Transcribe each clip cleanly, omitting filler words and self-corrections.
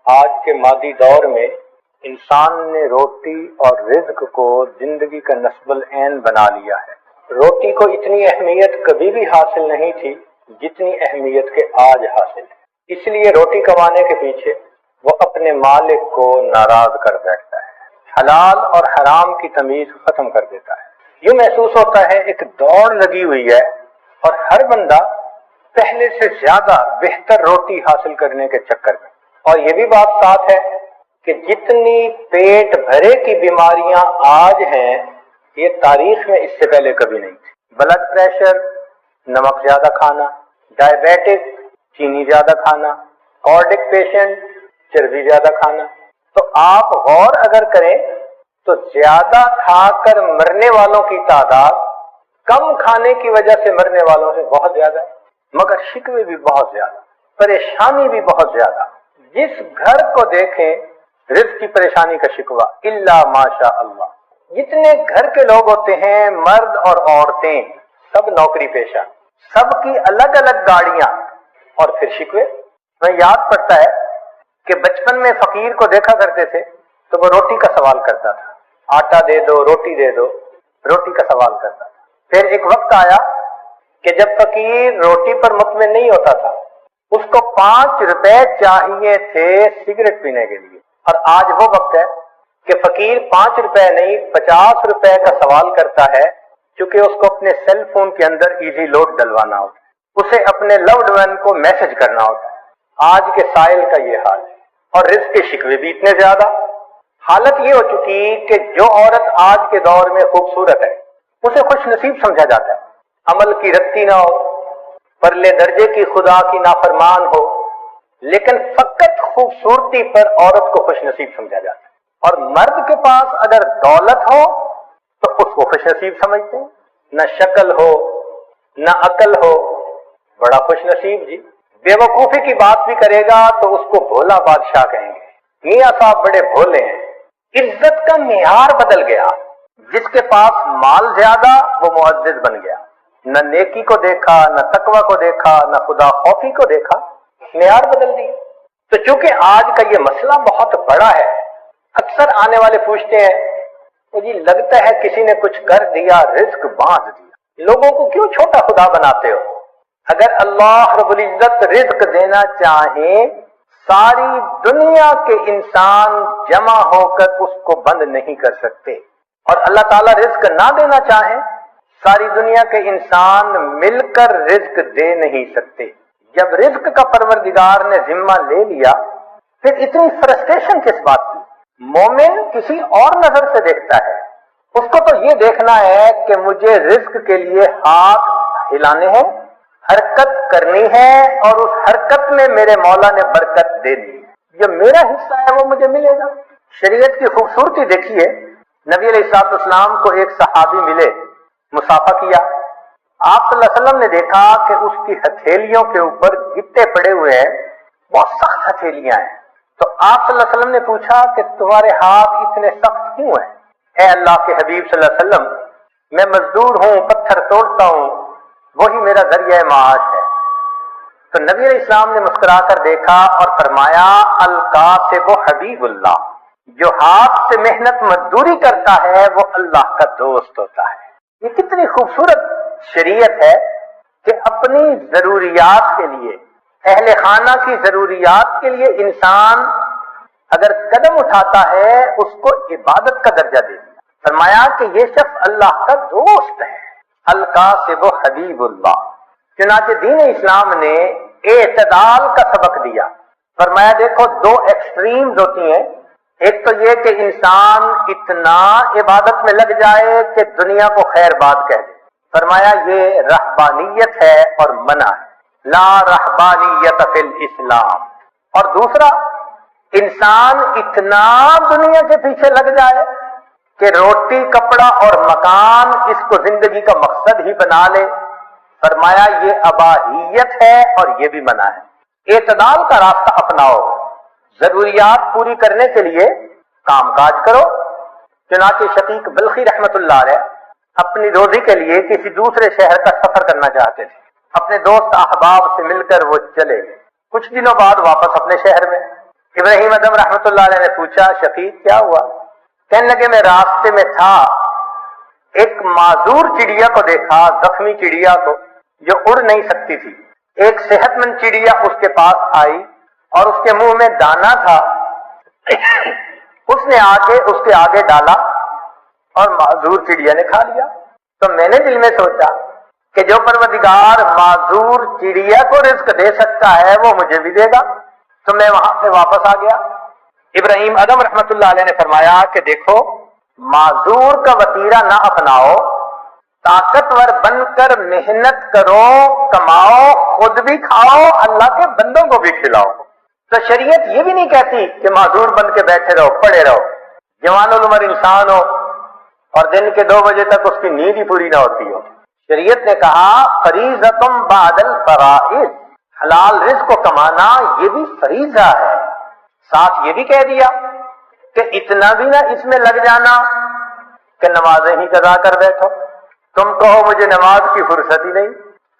آج کے مادی دور میں انسان نے روٹی اور رزق کو زندگی کا نصب العین بنا لیا ہے۔ روٹی کو اتنی اہمیت کبھی بھی حاصل نہیں تھی جتنی اہمیت کے آج حاصل ہے۔ اس لیے روٹی کمانے کے پیچھے وہ اپنے مالک کو ناراض کر بیٹھتا ہے، حلال اور حرام کی تمیز ختم کر دیتا ہے۔ یوں محسوس ہوتا ہے ایک دوڑ لگی ہوئی ہے اور ہر بندہ پہلے سے زیادہ بہتر روٹی حاصل کرنے کے چکر میں۔ اور یہ بھی بات ساتھ ہے کہ جتنی پیٹ بھرے کی بیماریاں آج ہیں یہ تاریخ میں اس سے پہلے کبھی نہیں تھی۔ بلڈ پریشر، نمک زیادہ کھانا، ڈائبیٹک چینی زیادہ کھانا، کارڈک پیشنٹ چربی زیادہ کھانا۔ تو آپ غور اگر کریں تو زیادہ کھا کر مرنے والوں کی تعداد کم کھانے کی وجہ سے مرنے والوں سے بہت زیادہ ہے، مگر شکوے بھی بہت زیادہ، پریشانی بھی بہت زیادہ۔ جس گھر کو دیکھیں رزق کی پریشانی کا شکوہ الا ماشاء اللہ۔ جتنے گھر کے لوگ ہوتے ہیں، مرد اور عورتیں، سب نوکری پیشہ، سب کی الگ الگ گاڑیاں، اور پھر شکوے۔ میں یاد پڑتا ہے کہ بچپن میں فقیر کو دیکھا کرتے تھے تو وہ روٹی کا سوال کرتا تھا، آٹا دے دو، روٹی دے دو، روٹی کا سوال کرتا تھا۔ پھر ایک وقت آیا کہ جب فقیر روٹی پر مطمئن نہیں ہوتا تھا، اس کو 5 روپے چاہیے تھے سگریٹ پینے کے لیے، اور آج وہ وقت ہے کہ فقیر 5 روپے نہیں 50 روپے کا سوال کرتا ہے، چونکہ اس کو اپنے سیل فون کے اندر ایزی لوڈ ڈلوانا ہوتا ہے، اسے اپنے لوڈ ون کو میسج کرنا ہوتا ہے۔ آج کے سائل کا یہ حال ہے، اور رزق کے شکوے بھی اتنے زیادہ۔ حالت یہ ہو چکی کہ جو عورت آج کے دور میں خوبصورت ہے اسے خوش نصیب سمجھا جاتا ہے، عمل کی رتی نہ ہو، پرلے درجے کی خدا کی نافرمان ہو، لیکن فقط خوبصورتی پر عورت کو خوش نصیب سمجھا جاتا ہے۔ اور مرد کے پاس اگر دولت ہو تو اس کو خوش نصیب سمجھتے ہیں، نہ شکل ہو نہ عقل ہو، بڑا خوش نصیب جی۔ بے وقوفی کی بات بھی کرے گا تو اس کو بھولا بادشاہ کہیں گے، میاں صاحب بڑے بھولے ہیں۔ عزت کا معیار بدل گیا، جس کے پاس مال زیادہ وہ معزز بن گیا، نہ نیکی کو دیکھا، نہ تقوی کو دیکھا، نہ خدا خوفی کو دیکھا، معیار بدل دیا۔ تو چونکہ آج کا یہ مسئلہ بہت بڑا ہے، اکثر آنے والے پوچھتے ہیں مجھے لگتا ہے کسی نے کچھ کر دیا، رزق باندھ دیا، لوگوں کو کیوں چھوٹا خدا بناتے ہو؟ اگر اللہ رب العزت رزق دینا چاہیں ساری دنیا کے انسان جمع ہو کر اس کو بند نہیں کر سکتے، اور اللہ تعالیٰ رزق نہ دینا چاہیں ساری دنیا کے انسان مل کر رزق دے نہیں سکتے۔ جب رزق کا پروردگار نے ذمہ لے لیا پھر اتنی فرسٹریشن کس بات کی؟ مومن کسی اور نظر سے دیکھتا ہے، اس کو تو یہ دیکھنا ہے کہ مجھے رزق کے لیے ہاتھ ہلانے ہیں، حرکت کرنی ہے، اور اس حرکت میں میرے مولا نے برکت دے دی، جو میرا حصہ ہے وہ مجھے ملے گا۔ شریعت کی خوبصورتی دیکھیے، نبی علیہ الصلوۃ والسلام کو ایک صحابی ملے، مصافحہ کیا، آپ صلی اللہ علیہ وسلم نے دیکھا کہ اس کی ہتھیلیوں کے اوپر گٹے پڑے ہوئے ہیں، بہت سخت ہتھیلیاں ہیں۔ تو آپ صلی اللہ علیہ وسلم نے پوچھا کہ تمہارے ہاتھ اتنے سخت کیوں ہیں؟ اے اللہ کے حبیب صلی اللہ علیہ وسلم، میں مزدور ہوں، پتھر توڑتا ہوں، وہی میرا ذریعہ معاش ہے۔ تو نبی علیہ السلام نے مسکرا کر دیکھا اور فرمایا الکاتب حبیب اللہ، جو ہاتھ سے محنت مزدوری کرتا ہے وہ اللہ کا دوست ہوتا ہے۔ یہ کتنی خوبصورت شریعت ہے کہ اپنی ضروریات کے لیے، اہل خانہ کی ضروریات کے لیے انسان اگر قدم اٹھاتا ہے اس کو عبادت کا درجہ دے دیا۔ فرمایا کہ یہ شخص اللہ کا دوست ہے، القاسب حبیب اللہ۔ چنانچہ دین اسلام نے اعتدال کا سبق دیا، فرمایا دیکھو دو ایکسٹریمز ہوتی ہیں، ایک تو یہ کہ انسان اتنا عبادت میں لگ جائے کہ دنیا کو خیر بات کہہ دے، فرمایا یہ رہبانیت ہے اور منع ہے، لا رہبانیت فی الاسلام۔ اور دوسرا، انسان اتنا دنیا کے پیچھے لگ جائے کہ روٹی کپڑا اور مکان اس کو زندگی کا مقصد ہی بنا لے، فرمایا یہ اباحیت ہے اور یہ بھی منع ہے۔ اعتدال کا راستہ اپناؤ، ضروریات پوری کرنے کے لیے کام کاج کرو۔ چنانچہ شقیق بلخی رحمت اللہ علیہ اپنی روزی کے لیے کسی دوسرے شہر کا سفر کرنا چاہتے تھے، اپنے دوست احباب سے مل کر وہ چلے، کچھ دنوں بعد واپس اپنے شہر میں ابراہیم ادم رحمۃ اللہ علیہ نے پوچھا شفیق کیا ہوا؟ کہنے لگے میں راستے میں تھا، ایک معذور چڑیا کو دیکھا، زخمی چڑیا کو جو اڑ نہیں سکتی تھی۔ ایک صحت مند چڑیا اس کے پاس آئی اور اس کے منہ میں دانا تھا، اس نے آ کے اس کے آگے ڈالا اور معذور چڑیا نے کھا لیا۔ تو میں نے دل میں سوچا کہ جو پروردگار معذور چڑیا کو رزق دے سکتا ہے وہ مجھے بھی دے گا، تو میں وہاں سے واپس آ گیا۔ ابراہیم ادم رحمت اللہ علیہ نے فرمایا کہ دیکھو، معذور کا وتیرہ نہ اپناؤ، طاقتور بن کر محنت کرو، کماؤ، خود بھی کھاؤ، اللہ کے بندوں کو بھی کھلاؤ۔ تو شریعت یہ بھی نہیں کہتی کہ معذور بن کے بیٹھے رہو، پڑے رہو۔ جوان العمر انسان ہو اور دن کے 2 بجے تک اس کی نیند ہی پوری نہ ہوتی ہو، شریعت نے کہا فریضۃ بعد الفرائض، حلال رزق کو کمانا یہ بھی فریضہ ہے۔ ساتھ یہ بھی کہہ دیا کہ اتنا بھی نہ اس میں لگ جانا کہ نمازیں ہی قضا کر بیٹھو، تم کہو مجھے نماز کی فرصت ہی نہیں۔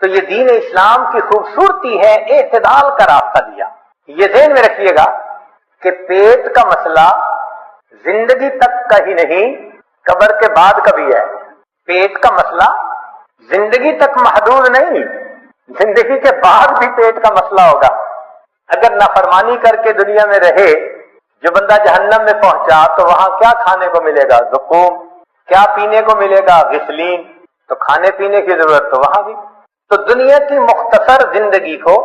تو یہ دین اسلام کی خوبصورتی ہے، اعتدال کا راستہ دیا۔ یہ ذہن میں رکھیے گا کہ پیٹ کا مسئلہ زندگی تک کا ہی نہیں، قبر کے بعد کا بھی ہے۔ پیٹ کا مسئلہ زندگی تک محدود نہیں، زندگی کے بعد بھی پیٹ کا مسئلہ ہوگا۔ اگر نافرمانی کر کے دنیا میں رہے، جو بندہ جہنم میں پہنچا تو وہاں کیا کھانے کو ملے گا؟ زقوم۔ کیا پینے کو ملے گا؟ غسلین۔ تو کھانے پینے کی ضرورت تو وہاں بھی۔ تو دنیا کی مختصر زندگی کو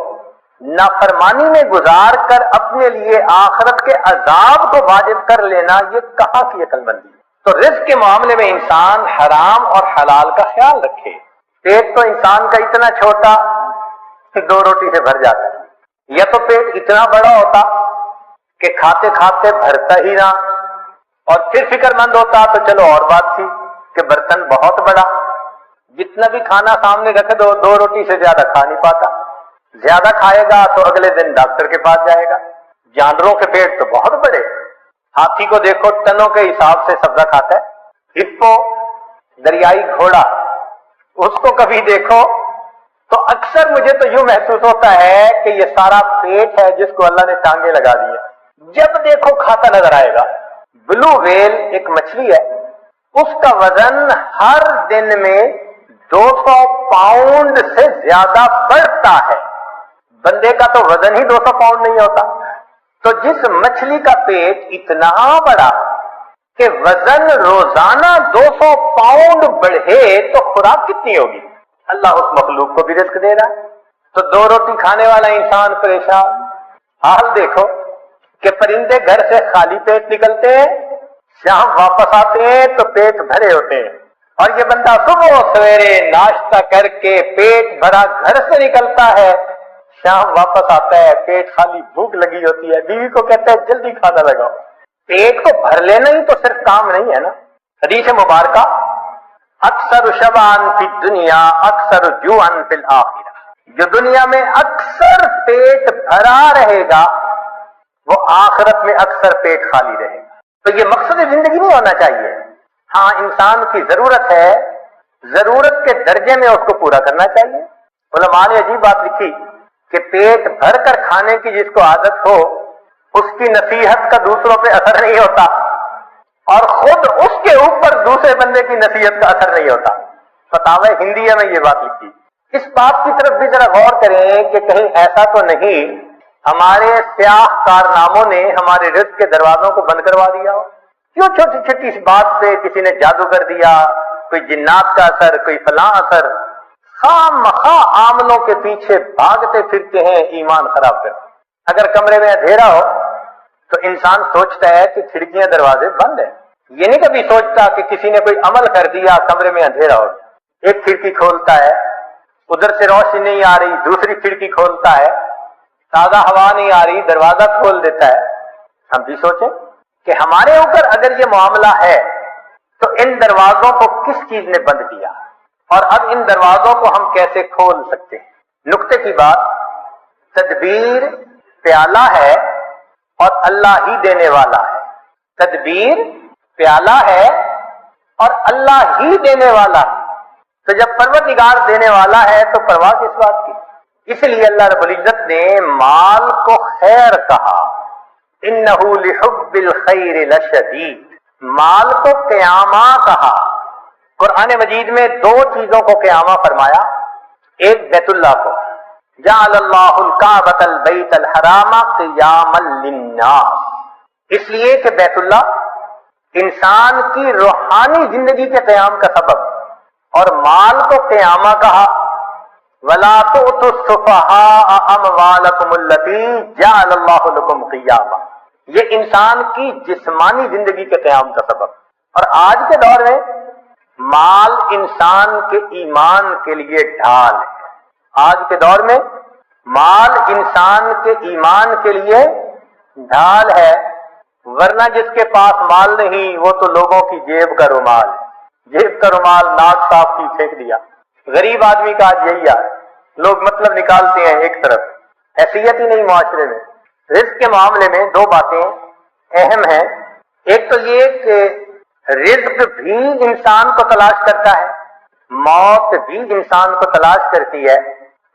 نافرمانی میں گزار کر اپنے لیے آخرت کے عذاب کو واجب کر لینا، یہ کہاں کی عقل مندی؟ تو رزق کے معاملے میں انسان حرام اور حلال کا خیال رکھے۔ پیٹ تو انسان کا اتنا چھوٹا کہ 2 روٹی سے بھر جاتا ہے، یا تو پیٹ اتنا بڑا ہوتا کہ کھاتے کھاتے بھرتا ہی نہ، اور پھر فکر مند ہوتا تو چلو اور بات تھی کہ برتن بہت بڑا، جتنا بھی کھانا سامنے رکھ دو 2 روٹی سے زیادہ کھا نہیں پاتا، زیادہ کھائے گا تو اگلے دن ڈاکٹر کے پاس جائے گا۔ جانوروں کے پیٹ تو بہت بڑے، ہاتھی کو دیکھو ٹنوں کے حساب سے سبزہ کھاتا ہے، ہپو دریائی گھوڑا اس کو کبھی دیکھو تو اکثر مجھے تو یوں محسوس ہوتا ہے کہ یہ سارا پیٹ ہے جس کو اللہ نے ٹانگیں لگا دی ہے، جب دیکھو کھاتا نظر آئے گا۔ بلو ویل ایک مچھلی ہے، اس کا وزن ہر دن میں 200 پاؤنڈ سے زیادہ بڑھتا ہے، بندے کا تو وزن ہی 200 پاؤنڈ نہیں ہوتا۔ تو جس مچھلی کا پیٹ اتنا بڑا کہ وزن روزانہ 200 پاؤنڈ بڑھے تو خوراک کتنی ہوگی؟ اللہ اس مخلوق کو بھی رزق دے رہا ہے۔ تو 2 روٹی کھانے والا انسان پریشان۔ حال دیکھو کہ پرندے گھر سے خالی پیٹ نکلتے ہیں، شام واپس آتے ہیں تو پیٹ بھرے ہوتے ہیں، اور یہ بندہ صبح سویرے ناشتہ کر کے پیٹ بھرا گھر سے نکلتا ہے، شام واپس آتا ہے پیٹ خالی، بھوک لگی ہوتی ہے، بیوی کو کہتا ہے جلدی کھانا لگاؤ۔ پیٹ کو بھر لینا ہی تو صرف کام نہیں ہے نا۔ حدیث مبارکہ اکثر شبعان فی الدنیا اکثر جوعا فی الآخرہ، جو دنیا میں اکثر پیٹ بھرا رہے گا وہ آخرت میں اکثر پیٹ خالی رہے گا۔ تو یہ مقصد زندگی نہیں ہونا چاہیے۔ ہاں انسان کی ضرورت ہے، ضرورت کے درجے میں اس کو پورا کرنا چاہیے۔ علماء نے عجیب بات لکھی کہ پیٹ بھر کر کھانے کی جس کو عادت ہو اس کی نصیحت کا دوسروں پہ اثر نہیں ہوتا، اور خود اس کے اوپر دوسرے بندے کی نصیحت کا اثر نہیں ہوتا۔ فتاوی ہندیہ میں یہ بات لکھی۔ اس بات کی طرف بھی ذرا غور کریں کہ کہیں ایسا تو نہیں ہمارے سیاہ کارناموں نے ہمارے رزق کے دروازوں کو بند کروا دیا ہو؟ کیوں چھوٹی چھوٹی اس بات پہ کسی نے جادو کر دیا، کوئی جنات کا اثر، کوئی فلاں اثر، خام مخواہ عاملوں کے پیچھے بھاگتے پھرتے ہیں ایمان خراب کر۔ اگر کمرے میں اندھیرا ہو تو انسان سوچتا ہے کہ کھڑکیاں دروازے بند ہیں، یہ نہیں کبھی سوچتا کہ کسی نے کوئی عمل کر دیا کمرے میں اندھیرا ہو گیا۔ ایک کھڑکی کھولتا ہے، ادھر سے روشنی نہیں آ رہی، دوسری کھڑکی کھولتا ہے، تازہ ہوا نہیں آ رہی، دروازہ کھول دیتا ہے۔ ہم بھی سوچیں کہ ہمارے اوپر اگر یہ معاملہ ہے تو ان دروازوں کو کس چیز نے بند کیا، اور اب ان دروازوں کو ہم کیسے کھول سکتے ہیں؟ نقطے کی بات، تدبیر پیالہ ہے اور اللہ ہی دینے والا ہے۔ تدبیر پیالہ ہے اور اللہ ہی دینے والا ہے۔ تو جب پروردگار دینے والا ہے تو پرواہ کس بات کی؟ اس لیے اللہ رب العزت نے مال کو خیر کہا، انہو لحب الخیر لشدید، مال کو قیامہ کہا۔ قرآن مجید میں دو چیزوں کو قیامہ فرمایا، ایک بیت اللہ کو، جعل اللہ الکعبۃ البیت الحرام قیاما للناس، اس لیے کہ بیت اللہ انسان کی روحانی زندگی کے قیام کا سبب، اور مال کو قیامہ کہا، وَلَا تُؤْتُوا السُّفَهَاءَ أَمْوَالَكُمُ الَّتِي جَعَلَ اللَّهُ لَكُمْ قِيَامًا، یہ انسان کی جسمانی زندگی کے قیام کا سبب۔ اور آج کے دور میں مال انسان کے ایمان کے لیے ڈھال ہے، آج کے دور میں مال انسان کے ایمان کے لیے ڈھال ہے، ورنہ جس کے پاس مال نہیں وہ تو لوگوں کی جیب کا رومال ہے، جیب کا رومال ناک صاف کی پھینک دیا۔ غریب آدمی کا آج یہی ہے، لوگ مطلب نکالتے ہیں ایک طرف، حیثیت ہی نہیں معاشرے میں۔ رزق کے معاملے میں دو باتیں اہم ہیں، ایک تو یہ کہ رزق بھی انسان کو تلاش کرتا ہے، موت بھی انسان کو تلاش کرتی ہے،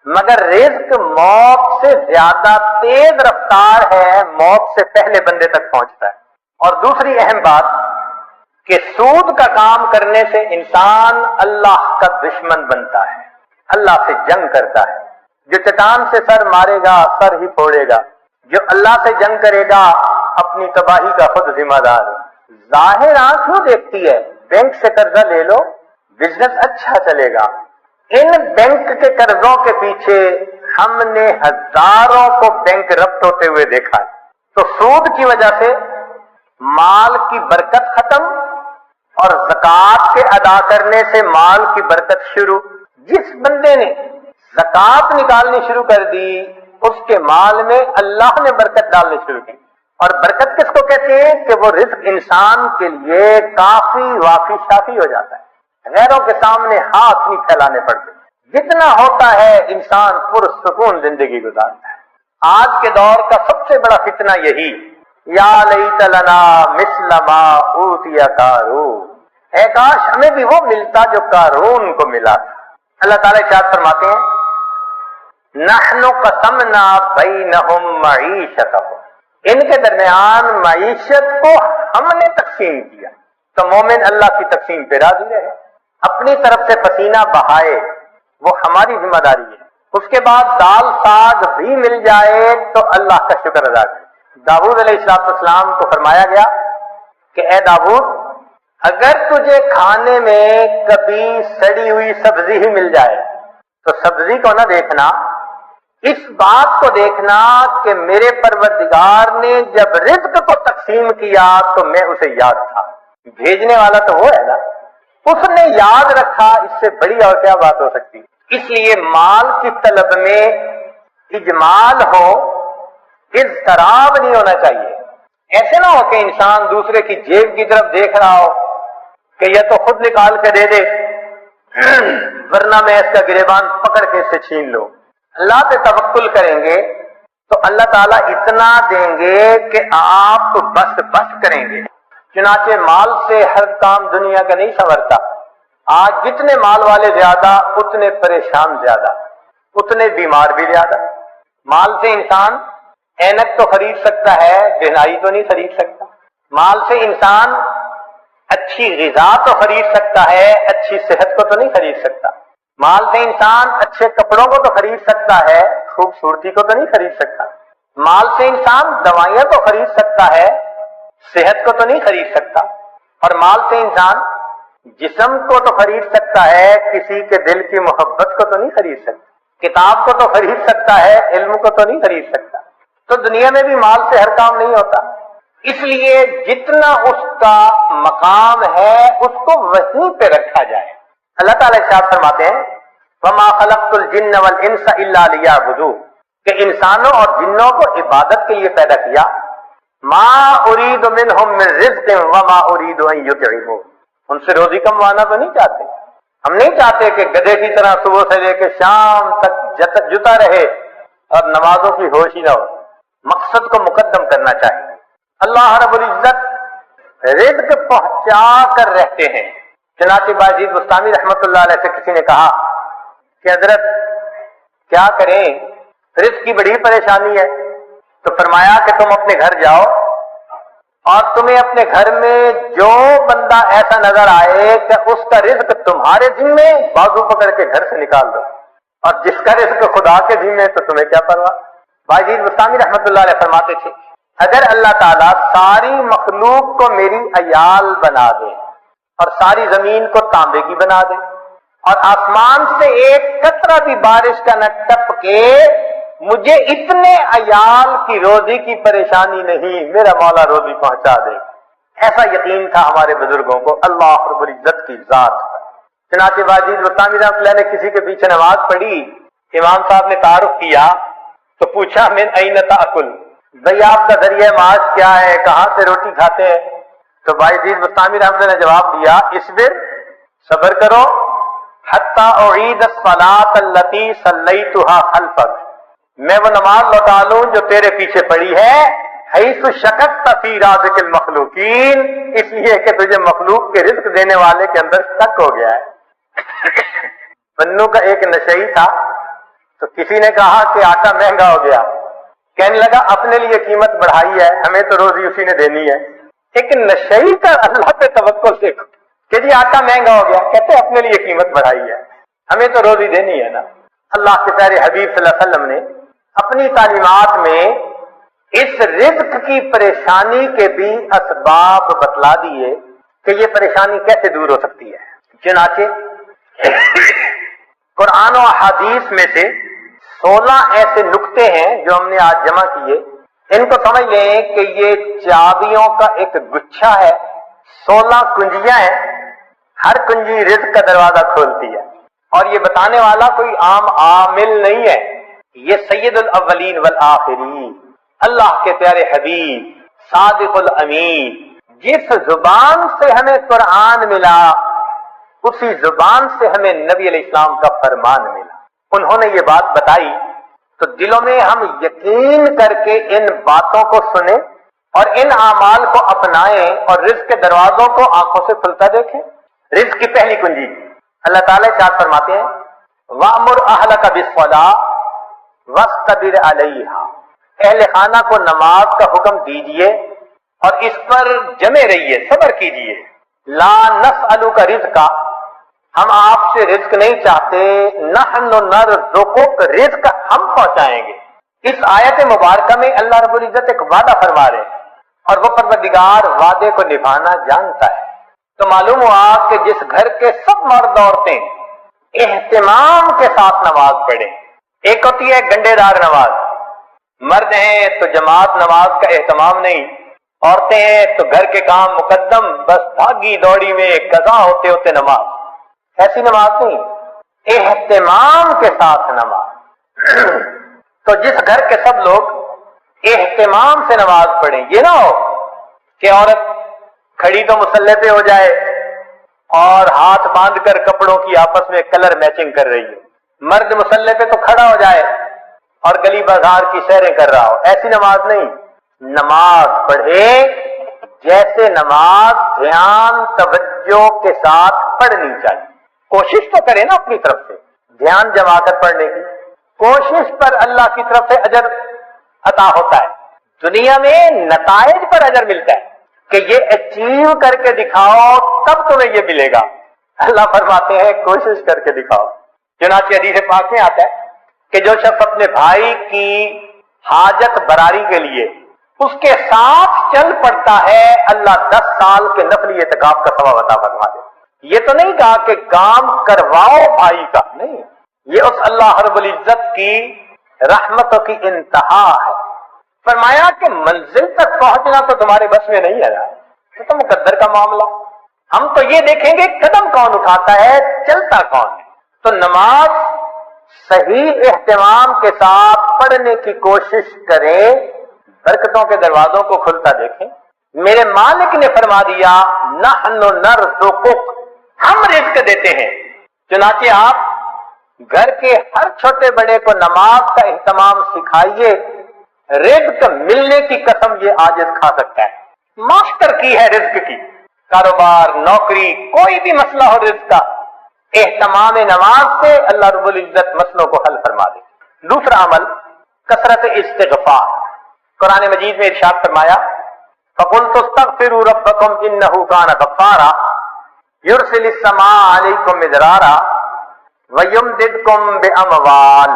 مگر رزق موت سے زیادہ تیز رفتار ہے، موت سے پہلے بندے تک پہنچتا ہے۔ اور دوسری اہم بات کہ سود کا کام کرنے سے انسان اللہ کا دشمن بنتا ہے، اللہ سے جنگ کرتا ہے۔ جو چٹان سے سر مارے گا سر ہی پھوڑے گا، جو اللہ سے جنگ کرے گا اپنی تباہی کا خود ذمہ دار۔ ظاہر آنکھ کیوں دیکھتی ہے، بینک سے قرضہ لے لو بزنس اچھا چلے گا، ان بینک کے قرضوں کے پیچھے ہم نے ہزاروں کو بینک رفت ہوتے ہوئے دیکھا ہے۔ تو سود کی وجہ سے مال کی برکت ختم، اور زکوٰۃ کے ادا کرنے سے مال کی برکت شروع۔ جس بندے نے زکوٰۃ نکالنی شروع کر دی اس کے مال میں اللہ نے برکت ڈالنی شروع کی۔ اور برکت کس کو کہتے ہیں کہ وہ رزق انسان کے لیے کافی وافی شافی ہو جاتا ہے، غیروں کے سامنے ہاتھ نہیں پھیلانے پڑتے، جتنا ہوتا ہے انسان پرسکون زندگی گزارتا ہے۔ آج کے دور کا سب سے بڑا فتنہ یہی، یا لیت لنا مثل ما اوتی قارون، اے کاش ہمیں بھی وہ ملتا جو قارون کو ملا تھا۔ اللہ تعالیٰ ارشاد فرماتے ہیں نحن قسمنا بینہم معیشتہم، ان کے درمیان معیشت کو ہم نے تقسیم کیا۔ تو مومن اللہ کی تقسیم پہ راضی رہے، اپنی طرف سے پسینہ بہائے، وہ ہماری ذمہ داری ہے۔ اس کے بعد دال ساگ بھی مل جائے تو اللہ کا شکر ادا کرے۔ داؤد علیہ السلام کو فرمایا گیا کہ اے داؤد، اگر تجھے کھانے میں کبھی سڑی ہوئی سبزی ہی مل جائے تو سبزی کو نہ دیکھنا، اس بات کو دیکھنا کہ میرے پروردگار نے جب رزق کو تقسیم کیا تو میں اسے یاد تھا، بھیجنے والا تو وہ ہے نا، اس نے یاد رکھا، اس سے بڑی اور کیا بات ہو سکتی۔ اس لیے مال کی طلب میں اجمال ہو، اضطراب نہیں ہونا چاہیے۔ ایسے نہ ہو کہ انسان دوسرے کی جیب کی طرف دیکھ رہا ہو کہ یہ تو خود نکال کے دے دے ورنہ میں اس کا گریبان پکڑ کے اسے چھین لوں۔ اللہ پہ توکل کریں گے تو اللہ تعالیٰ اتنا دیں گے کہ آپ بس کریں گے۔ چنانچہ مال سے ہر کام دنیا کا نہیں سنورتا۔ آج جتنے مال والے زیادہ اتنے پریشان زیادہ، اتنے بیمار بھی زیادہ۔ مال سے انسان اینک تو خرید سکتا ہے، بینائی تو نہیں خرید سکتا۔ مال سے انسان اچھی غذا تو خرید سکتا ہے، اچھی صحت کو تو نہیں خرید سکتا۔ مال سے انسان اچھے کپڑوں کو تو خرید سکتا ہے، خوبصورتی کو تو نہیں خرید سکتا۔ مال سے انسان دوائیاں تو خرید سکتا ہے، صحت کو تو نہیں خرید سکتا۔ اور مال سے انسان جسم کو تو خرید سکتا ہے، کسی کے دل کی محبت کو تو نہیں خرید سکتا۔ کتاب کو تو خرید سکتا ہے، علم کو تو نہیں خرید سکتا۔ تو دنیا میں بھی مال سے ہر کام نہیں ہوتا، اس لیے جتنا اس کا مقام ہے اس کو وہیں پہ رکھا جائے۔ اللہ تعالیٰ ارشاد فرماتے ہیں وَمَا خَلَقْتُ الْجِنَّ وَالْإِنسَ إِلَّا لِيَعْبُدُونِ، کہ انسانوں اور جنوں کو عبادت کے لیے پیدا کیا۔ مَا أُرِيدُ مِنْهُمْ مِنْ رِزْقٍ وَمَا أُرِيدُ أَنْ يُطْعِمُونِ، ان سے روزی کموانا تو نہیں چاہتے، ہم نہیں چاہتے کہ گدھے کی طرح صبح سے لے کے شام تک جتا رہے اور نمازوں کی ہوش ہی نہ ہو۔ مقصد کو مقدم کرنا چاہیے۔ اللہ رب العزت رزق پہنچا کر رہتے ہیں۔ چنانچہ باجید بستانی رحمت اللہ علیہ سے کسی نے کہا کہ حضرت کیا کریں، رزق کی بڑی پریشانی ہے، تو فرمایا کہ تم اپنے گھر جاؤ اور تمہیں اپنے گھر میں جو بندہ ایسا نظر آئے کہ اس کا رزق تمہارے ذمے، بازو پکڑ کے گھر سے نکال دو، اور جس کا رزق خدا کے ذمے تو تمہیں کیا پرواہ۔ باجید بستامی رحمۃ اللہ علیہ فرماتے تھے اگر اللہ تعالیٰ ساری مخلوق کو میری عیال بنا دے اور ساری زمین کو تانبے کی بنا دے اور آسمان سے ایک قطرہ بھی بارش کا نہ ٹپ کے، مجھے اتنے عیال کی روزی کی پریشانی نہیں، میرا مولا روزی پہنچا دے۔ ایسا یقین تھا ہمارے بزرگوں کو اللہ رب العزت کی ذات پر۔ چنانچہ باجید بستامی رحمۃ اللہ نے کسی کے پیچھے نماز پڑھی، امام صاحب نے تعارف کیا تو پوچھا من این تاکل، بھئی آپ کا ذریعہ معاش کیا ہے، کہاں سے روٹی کھاتے ہیں؟ تو باجید بستامی رحمۃ اللہ نے جواب دیا اصبر، صبر کرو، حتی اعید الصلاۃ التی صلیتها خلفک، میں وہ نماز لوٹا لوں جو تیرے پیچھے پڑی ہے، حیث شککت فی رازق المخلوقین، اس لیے کہ تجھے مخلوق کے رزق دینے والے کے اندر شک ہو گیا ہے۔ بنو کا ایک نشئی تھا تو کسی نے کہا کہ آٹا مہنگا ہو گیا، کہنے لگا اپنے لیے قیمت بڑھائی ہے، ہمیں تو روزی اسی نے دینی ہے۔ ایک نشئی کا اللہ پہ توکل دیکھو کہ جی آٹا مہنگا ہو گیا، کہتے اپنے لیے قیمت بڑھائی ہے، ہمیں تو روزی دینی ہے نا۔ اللہ کے پیارے حبیب صلی اللہ علیہ وسلم نے اپنی تعلیمات میں اس رزق کی پریشانی کے بھی اسباب بتلا دیے کہ یہ پریشانی کیسے دور ہو سکتی ہے۔ چنانچہ قرآن و احادیث میں سے 16 ایسے نکتے ہیں جو ہم نے آج جمع کیے، ان کو سمجھ لیں کہ یہ چابیوں کا ایک گچھا ہے، 16 کنجیاں ہیں، ہر کنجی رزق کا دروازہ کھولتی ہے، اور یہ بتانے والا کوئی عام عامل نہیں ہے، یہ سید الاولین والآخرین اللہ کے پیارے حبیب صادق الامین، جس زبان سے ہمیں قرآن ملا اسی زبان سے ہمیں نبی علیہ السلام کا فرمان ملا، انہوں نے یہ بات بتائی تو دلوں میں ہم یقین کر کے ان باتوں کو سنیں اور ان اعمال کو اپنائیں اور رزق کے دروازوں کو آنکھوں سے کھلتا دیکھیں۔ رزق کی پہلی کنجی اللہ تعالیٰ ارشاد فرماتے ہیں وَأْمُرْ أَهْلَكَ بِالصَّلَاةِ وَاصْطَبِرْ عَلَيْهَا، اہل خانہ کو نماز کا حکم دیجئے اور اس پر جمے رہیے، صبر کیجئے۔ لا نسألک رزقا، ہم آپ سے رزق نہیں چاہتے، نحن نرزقک، رزق ہم پہنچائیں گے۔ اس آیت مبارکہ میں اللہ رب العزت ایک وعدہ فرما رہے ہیں اور وہ پروردگار وعدے کو نبھانا جانتا ہے۔ تو معلوم ہوا کہ جس گھر کے سب مرد عورتیں اہتمام کے ساتھ نماز پڑھیں، ایک ہوتی ہے گنڈے دار نماز، مرد ہیں تو جماعت نماز کا اہتمام نہیں، عورتیں ہیں تو گھر کے کام مقدم، بس بھاگی دوڑی میں قضا ہوتے ہوتے نماز، ایسی نماز نہیں، اہتمام کے ساتھ نماز۔ تو جس گھر کے سب لوگ اہتمام سے نماز پڑھیں، یہ نہ ہو کہ عورت کھڑی تو مصلی پہ ہو جائے اور ہاتھ باندھ کر کپڑوں کی آپس میں کلر میچنگ کر رہی ہے، مرد مصلی پہ تو کھڑا ہو جائے اور گلی بازار کی سیریں کر رہا ہو، ایسی نماز نہیں۔ نماز پڑھے جیسے نماز دھیان توجہ کے ساتھ پڑھنی چاہیے، کوشش تو کرے نا اپنی طرف سے دھیان جما کر پڑھنے کی، کوشش پر اللہ کی طرف سے اجر عطا ہوتا ہے، دنیا میں نتائج پر اجر ملتا ہے کہ یہ اچیو کر کے دکھاؤ تب تمہیں یہ ملے گا۔ اللہ فرماتے ہیں کوشش کر کے دکھاؤ۔ چنانچہ حدیث پاک میں آتا ہے کہ جو شخص اپنے بھائی کی حاجت براری کے لیے اس کے ساتھ چل پڑتا ہے، اللہ 10 سال کے نفلی اعتکاف کا ثواب عطا فرما دے۔ یہ تو نہیں کہا کہ کام کرواؤ بھائی کا، نہیں، یہ اس اللہ رب العزت کی رحمتوں کی انتہا ہے۔ فرمایا کہ منزل تک پہنچنا تو تمہارے بس میں نہیں ہے، یہ تو مقدر کا معاملہ، ہم تو یہ دیکھیں گے قدم کون اٹھاتا ہے، چلتا کون ہے۔ تو نماز صحیح اہتمام کے ساتھ پڑھنے کی کوشش کریں، برکتوں کے دروازوں کو کھلتا دیکھیں۔ میرے مالک نے فرما دیا نحن نرزقک، ہم رزق دیتے ہیں۔ چنانچہ آپ گھر کے ہر چھوٹے بڑے کو نماز کا اہتمام سکھائیے، رزق ملنے کی قسم یہ عاجز کھا سکتا ہے۔ ماسٹر کی ہے رزق کی، کاروبار، نوکری، کوئی بھی مسئلہ ہو رزق کا، اہتمام نماز سے اللہ رب العزت مسئلوں کو حل فرما دے۔ دوسرا عمل کثرت استغفار، قرآن مجید میں ارشاد فرمایا فَقُلْتُ اسْتَغْفِرُوا رَبَّكُمْ إِنَّهُ كَانَ غَفَّارًا يُرْسِلِ السَّمَاءَ عَلَيْكُمْ مِدْرَارًا وَيُمْدِدْكُمْ بِأَمْوَالٍ۔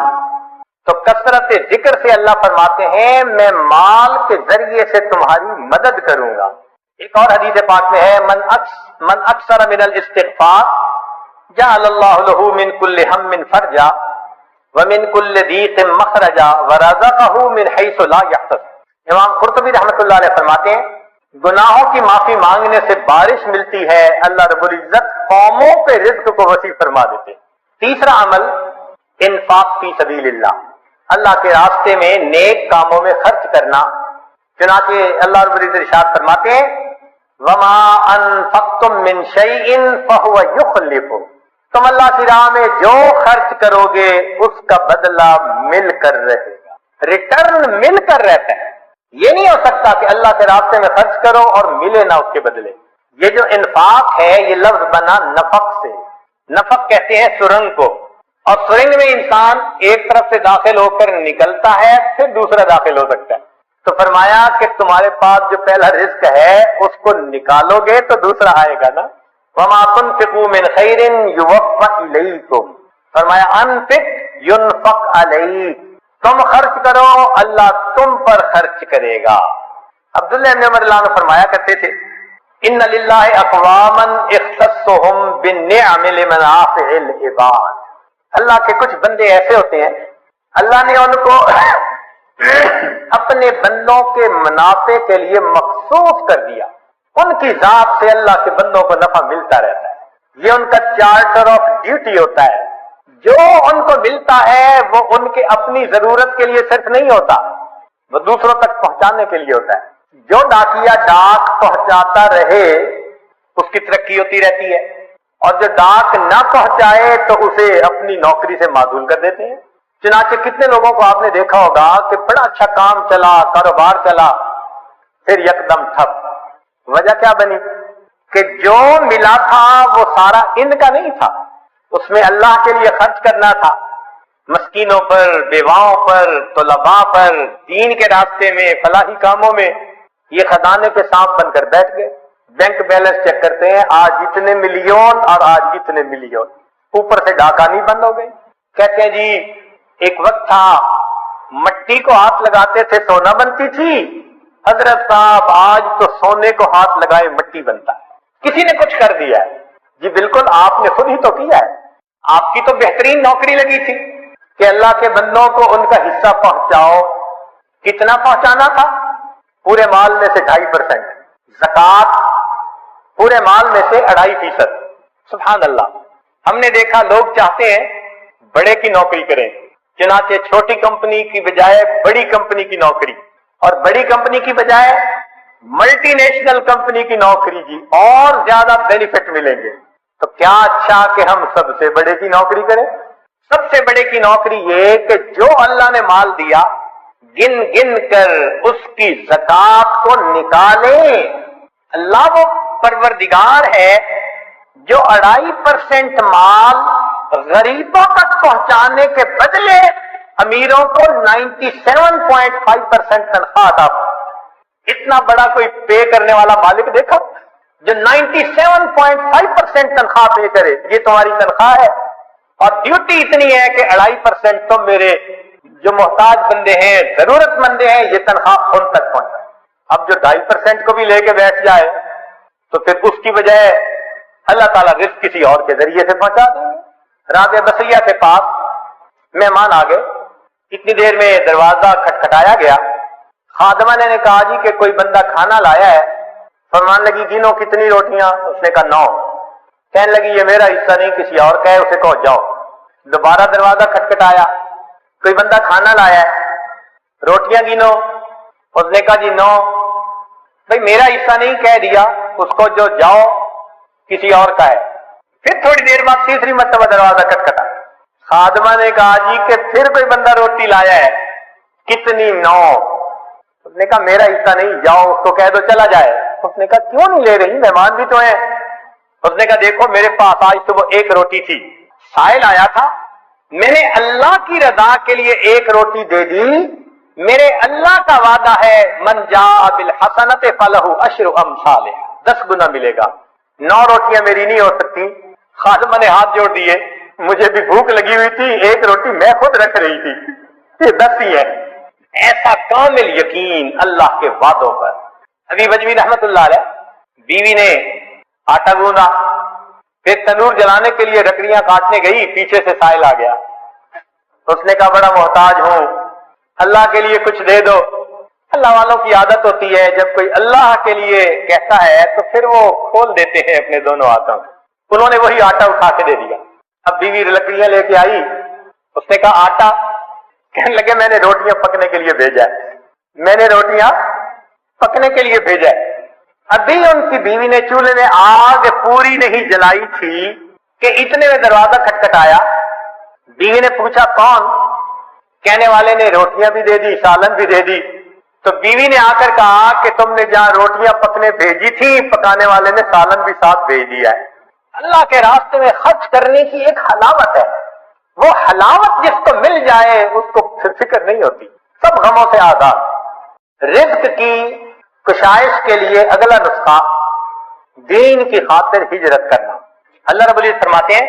تو کثرت ذکر سے اللہ فرماتے ہیں میں مال کے ذریعے سے تمہاری مدد کروں گا۔ ایک اور حدیث پاک میں ہے من اکثر من الاستغفار جعل اللہ له من كل هم فرجا ومن كل ضيق مخرجا ورزقه من حيث لا يحتسب۔ امام قرطبی رحمۃ اللہ علیہ فرماتے ہیں گناہوں کی معافی مانگنے سے بارش ملتی ہے، اللہ رب العزت قوموں کے رزق کو وسیع فرما دیتے ہیں۔ تیسرا عمل انفاق فی سبیل اللہ کے راستے میں نیک کاموں میں خرچ کرنا۔ چنانچہ اللہ رب العزت ارشاد فرماتے ہیں وما انفقتم من شیء فهو یخلفہ، تم اللہ کی راہ میں جو خرچ کرو گے اس کا بدلہ مل کر رہے گا، ریٹرن مل کر رہتا ہے۔ یہ نہیں ہو سکتا کہ اللہ کے راستے میں خرچ کرو اور ملے نہ اس کے بدلے۔ یہ جو انفاق ہے یہ لفظ بنا نفق سے، نفق کہتے ہیں سرنگ کو، اور سرنگ میں انسان ایک طرف سے داخل ہو کر نکلتا ہے پھر دوسرا داخل ہو سکتا ہے۔ تو فرمایا کہ تمہارے پاس جو پہلا رزق ہے اس کو نکالو گے تو دوسرا آئے گا نا۔ وما تنفقوا من خیر یوفى الیکم، فرمایا انفق ینفق علیک، تم خرچ کرو اللہ تم پر خرچ کرے گا۔ عبداللہ بن عمر اللہ عنہ فرمایا کرتے تھے ان للہ اقواما اختصهم بالنعم لمنافع العباد، اللہ کے کچھ بندے ایسے ہوتے ہیں اللہ نے ان کو اپنے بندوں کے منافع کے لیے مخصوص کر دیا، ان کی ذات سے اللہ کے بندوں کو نفع ملتا رہتا ہے، یہ ان کا چارٹر آف ڈیوٹی ہوتا ہے، جو ان کو ملتا ہے وہ ان کے اپنی ضرورت کے لیے صرف نہیں ہوتا، وہ دوسروں تک پہنچانے کے لیے ہوتا ہے۔ جو ڈاکیا ڈاک پہنچاتا رہے اس کی ترقی ہوتی رہتی ہے، اور جو ڈاک نہ پہنچائے تو اسے اپنی نوکری سے معزول کر دیتے ہیں۔ چنانچہ کتنے لوگوں کو آپ نے دیکھا ہوگا کہ بڑا اچھا کام چلا، کاروبار چلا، پھر یکدم ٹھپ۔ وجہ کیا بنی کہ جو ملا تھا وہ سارا ان کا نہیں تھا، اس میں اللہ کے لیے خرچ کرنا تھا، مسکینوں پر، بیواؤں پر، طلباء پر، دین کے راستے میں، فلاحی کاموں میں۔ یہ خزانے کے سانپ بن کر بیٹھ گئے، بینک بیلنس چیک کرتے ہیں آج اتنے ملین اور آج اتنے ملین، اوپر سے ڈاکانی بند ہو گئی۔ کہتے ہیں جی ایک وقت تھا مٹی کو ہاتھ لگاتے تھے سونا بنتی تھی، حضرت صاحب آج تو سونے کو ہاتھ لگائے مٹی بنتا ہے، کسی نے کچھ کر دیا ہے۔ جی بالکل آپ نے خود ہی تو کیا ہے، آپ کی تو بہترین نوکری لگی تھی کہ اللہ کے بندوں کو ان کا حصہ پہنچاؤ۔ کتنا پہنچانا تھا؟ پورے مال میں سے 2.5%، زکوٰۃ پورے مال میں سے 2.5%۔ سبحان اللہ، ہم نے دیکھا لوگ چاہتے ہیں بڑے کی نوکری کریں، چنانچہ چھوٹی کمپنی کی بجائے بڑی کمپنی کی نوکری، اور بڑی کمپنی کی بجائے ملٹی نیشنل کمپنی کی نوکری، جی اور زیادہ بینیفٹ ملیں گے۔ تو کیا اچھا کہ ہم سب سے بڑے کی نوکری کریں۔ سب سے بڑے کی نوکری یہ کہ جو اللہ نے مال دیا گن گن کر اس کی زکوٰۃ کو نکالیں۔ اللہ وہ پروردگار ہے جو 2.5% مال غریبوں تک پہنچانے کے بدلے امیروں کو 97.5% تنخواہ عطا۔ اتنا بڑا کوئی پے کرنے والا مالک دیکھا جو 97.5% تنخواہ پے کرے، یہ تمہاری تنخواہ ہے، اور ڈیوٹی اتنی ہے کہ 2.5% تو میرے جو محتاج بندے ہیں، ضرورت مندے ہیں، یہ تنخواہ ان تک پہنچائے۔ اب جو 2.5% کو بھی لے کے بیٹھ جائے تو پھر اس کی بجائے اللہ تعالیٰ رزق کسی اور کے ذریعے سے پہنچا دیں گے۔ رابعہ بصریہ کے پاس مہمان آ گئے، اتنی دیر میں دروازہ کھٹکھٹایا گیا، خادمہ نے کہا جی کہ کوئی بندہ کھانا لایا ہے۔ فرمان لگی گنو کتنی روٹیاں؟ اس نے کہا 9۔ کہنے لگی یہ میرا حصہ نہیں کسی اور کا ہے، اسے کہو جاؤ۔ دوبارہ دروازہ کھٹکھٹایا، کوئی بندہ کھانا لایا ہے، روٹیاں گنو۔ اس نے کہا جی 9۔ بھئی میرا حصہ نہیں کہہ دیا، اس کو جو جاؤ کسی اور کا ہے۔ پھر تھوڑی دیر بعد تیسری مرتبہ دروازہ کھٹکھٹا، خادمہ نے کہا جی کہ پھر کوئی بندہ روٹی لایا ہے، کتنی؟ 9۔ اس نے کہا میرا حصہ نہیں، جاؤ اس کو کہہ دو چلا جائے۔ اس نے کہا کیوں نہیں لے رہی، مہمان بھی تو ہیں۔ اس نے کہا دیکھو میرے پاس آج صبح 1 روٹی تھی، سائل آیا تھا، میں نے اللہ کی رضا کے لیے 1 روٹی دے دی، میرے اللہ کا وعدہ ہے من جاء بالحسنۃ فلہ عشر امثالھا، 10 گنا ملے گا۔ 9 روٹیاں میری نہیں ہو سکتی، خادمہ نے ہاتھ جوڑ دیے، مجھے بھی بھوک لگی ہوئی تھی، 1 روٹی میں خود رکھ رہی تھی، یہ 10 ہی ہے۔ ایسا کامل یقین اللہ کے وعدوں پر۔ ابھی بجوی رحمت اللہ علیہ، بیوی نے آٹا گوندا، پھر تنور جلانے کے لیے لکڑیاں کاٹنے گئی، پیچھے سے سائل آ گیا، اس نے کہا بڑا محتاج ہوں، اللہ کے لیے کچھ دے دو۔ اللہ والوں کی عادت ہوتی ہے جب کوئی اللہ کے لیے کہتا ہے تو پھر وہ کھول دیتے ہیں اپنے دونوں ہاتھوں۔ انہوں نے وہی آٹا اٹھا کے دے دیا۔ اب بیوی لکڑیاں لے کے آئی، اس نے کہا آٹا، کہنے لگے میں نے روٹیاں پکنے کے لیے بھیجا ہے، میں نے روٹیاں پکنے کے لیے بھیجا ہے۔ ابھی ان کی بیوی نے چولہے میں آگ پوری نہیں جلائی تھی کہ اتنے میں دروازہ کھٹکھٹایا۔ بیوی نے پوچھا کون؟ کہنے والے نے روٹیاں بھی دے دی، سالن بھی دے دی۔ تو بیوی نے آ کر کہا کہ تم نے جہاں روٹیاں پکنے بھیجی تھی، پکانے والے نے سالن بھی ساتھ بھیج دیا ہے۔ اللہ کے راستے میں خرچ کرنے کی ایک حلاوت ہے، وہ حلاوت جس کو مل جائے اس کو پھر فکر نہیں ہوتی، سب غموں سے آزاد۔ رزق کی کشائش کے لیے اگلا نسخہ دین کی خاطر ہجرت کرنا۔ اللہ رب العزت فرماتے ہیں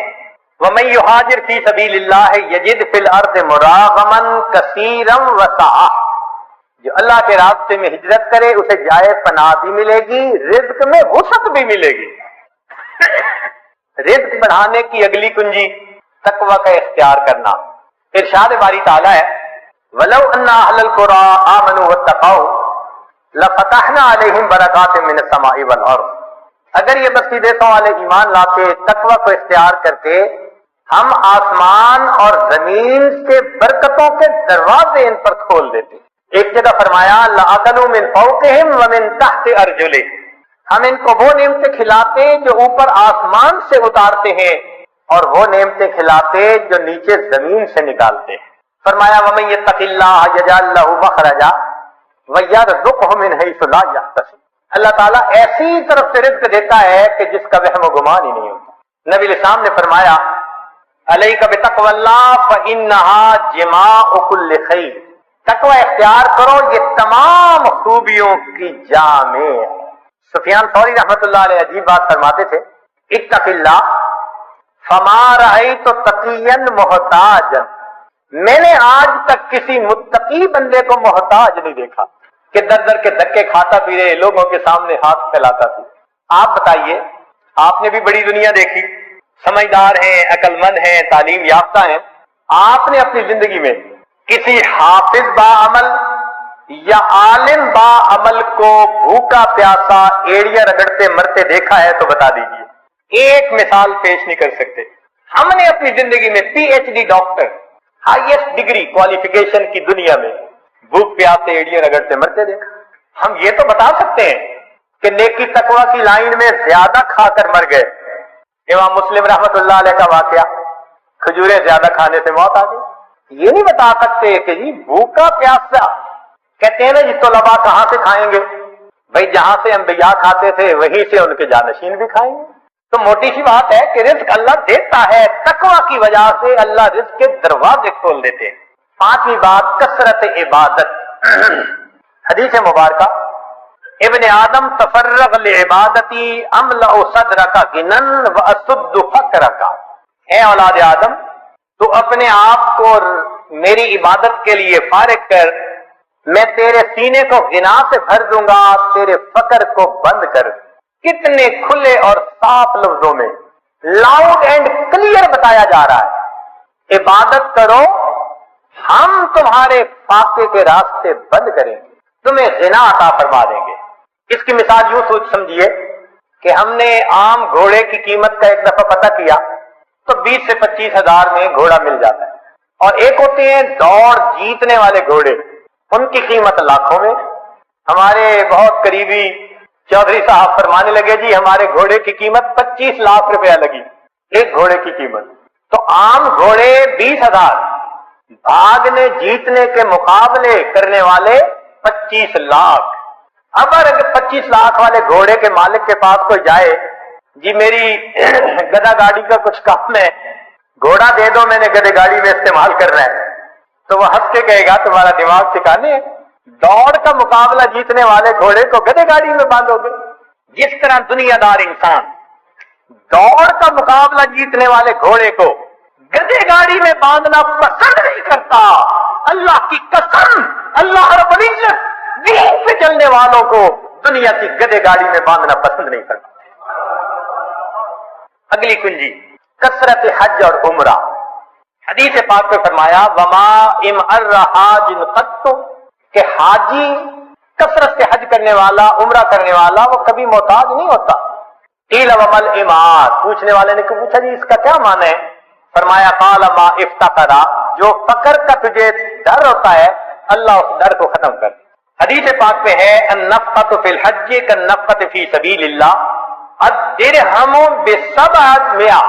وَمَن يُهَاجِرْ فِي سَبِيلِ اللَّهِ يَجِدْ فِي الْأَرْضِ مُرَاغَمًا كَثِيرًا وَسَعَةً، جو اللہ کے راستے میں ہجرت کرے اسے جائے پناہ بھی ملے گی، رزق میں وسعت بھی ملے گی۔ رزق بڑھانے کی اگلی کنجی تقوی کا اختیار کرنا۔ ارشاد باری تعالیٰ ہے وَلَوْ أَنَّ أَهْلَ الْقُرَىٰ آمَنُوا وَاتَّقَوْا لَفَتَحْنَا عَلَيْهِمْ بَرَكَاتٍ مِّنَ السَّمَاءِ وَالْأَرْضِ، اگر یہ بستی دیسوں والے ایمان لاتے، تقوی کو اختیار کرتے، ہم آسمان اور زمین سے برکتوں کے دروازے ان پر کھول دیتے۔ ایک جگہ فرمایا لَأَكَلُوا مِن فَوْقِهِمْ وَمِن تَحْتِ أَرْجُلِهِمْ، ہم ان کو وہ نعمتیں کھلاتے جو اوپر آسمان سے اتارتے ہیں اور وہ نعمتیں کھلاتے جو نیچے زمین سے نکالتے ہیں۔ فرمایا وَمَن يَتَّقِ اللَّهَ يَجْعَل لَّهُ مَخْرَجًا وَيَرْزُقْهُ مِنْ حَيْثُ لَا يَحْتَسِبُ، اللہ تعالیٰ ایسی طرف سے رزق دیتا ہے کہ جس کا وہم و گمان ہی نہیں ہوتا۔ نبی علیہ السلام نے فرمایا علیک بتقوی اللہ فإنہا جماع کل خیر، تقوی اختیار کرو یہ تمام خوبیوں کی جامع ہے۔ سفیان ثوری رحمت اللہ علیہ عجیب بات فرماتے تھے اتق اللہ فما رأیت تقیا محتاجا، میں نے آج تک کسی متقی بندے کو محتاج نہیں دیکھا کہ در در کے دھکے کھاتا پھرے، لوگوں کے سامنے ہاتھ پھیلاتا تھا۔ آپ بتائیے، آپ نے بھی بڑی دنیا دیکھی، سمجھدار ہیں، عقل مند ہیں، تعلیم یافتہ ہیں، آپ نے اپنی زندگی میں کسی حافظ با عمل یا عالم با عمل کو بھوکا پیاسا ایڑیاں رگڑتے مرتے دیکھا ہے تو بتا دیجیے، ایک مثال پیش نہیں کر سکتے۔ ہم نے اپنی زندگی میں P H D doctor, highest degree qualification کی دنیا میں بھوک پیاسے ایڑیاں رگڑتے مرتے دیکھا۔ ہم یہ تو بتا سکتے ہیں کہ نیکی تقوی کی لائن میں زیادہ کھا کر مر گئے۔ امام مسلم رحمت اللہ علیہ کا واقعہ، کھجوریں زیادہ کھانے سے موت آ گئی۔ یہ نہیں بتا سکتے کہ جی بھوکا پیاسا، کہتے ہیں نا جی طلباء کہاں سے کھائیں گے؟ بھائی جہاں سے انبیاء کھاتے تھے وہیں سے ان کے جانشین بھی کھائیں گے۔ تو موٹی سی بات ہے کہ رزق اللہ دیتا ہے، تقوی کی وجہ سے اللہ رزق کے دروازے کھول دیتے ہیں۔ 5ویں بات کثرت عبادت۔ حدیث مبارکہ ابن آدم تفرغ لعبادتی املأ صدرک غنى واسد فقرک، اے اولاد آدم تو اپنے آپ کو میری عبادت کے لیے فارغ کر، میں تیرے سینے کو غنا سے بھر دوں گا، تیرے فقر کو بند کر۔ کتنے کھلے اور صاف لفظوں میں لاؤڈ اینڈ کلیئر بتایا جا رہا ہے عبادت کرو، ہم تمہارے فاقے کے راستے بند کریں گے، تمہیں غنا عطا فرما دیں گے۔ اس کی مثال یوں سوچ سمجھیے کہ ہم نے عام گھوڑے کی قیمت کا ایک دفعہ پتہ کیا تو 20 سے 25 ہزار میں گھوڑا مل جاتا ہے، اور ایک ہوتے ہیں دوڑ جیتنے والے گھوڑے، ان کی قیمت لاکھوں میں۔ ہمارے بہت قریبی چودھری صاحب فرمانے لگے جی ہمارے گھوڑے کی قیمت 25 لاکھ روپیہ لگی، ایک گھوڑے کی قیمت۔ تو عام گھوڑے 20,000، بھاگنے جیتنے کے مقابلے کرنے والے 25 لاکھ۔ اب اگر 25 لاکھ والے گھوڑے کے مالک کے پاس کوئی جائے جی میری گدا گاڑی کا کچھ کام ہے، گھوڑا دے دو، میں نے گدے گاڑی میں استعمال کرنا ہے، تو وہ ہنس کے کہے گا تمہارا دماغ ٹھکانے ہے، دوڑ کا مقابلہ جیتنے والے گھوڑے کو گدھے گاڑی میں باندھو گے؟ جس طرح دنیا دار انسان دوڑ کا مقابلہ جیتنے والے گھوڑے کو گدھے گاڑی میں باندھنا پسند نہیں کرتا، اللہ کی قسم اللہ رب العزت دین پہ چلنے والوں کو دنیا کی گدھے گاڑی میں باندھنا پسند نہیں کرتا۔ اگلی کنجی کثرت حج اور عمرہ۔ حدیث پاک میں فرمایا وما امر حاج قط، کہ حاجی کثرت سے حج کرنے والا عمرہ کرنے والا وہ کبھی محتاج نہیں ہوتا۔ قیل ومل امار، پوچھنے والے نے پوچھا جی اس کا کیا معنی ہے؟ فرمایا قال ما افتقر، جو فقر کا تجھے ڈر ہوتا ہے اللہ اس ڈر کو ختم کر دے۔ حدیث پاک میں ہے النفقۃ فی الحج کالنفقۃ فی سبیل اللہ، الدرہم بسبعۃ مئہ،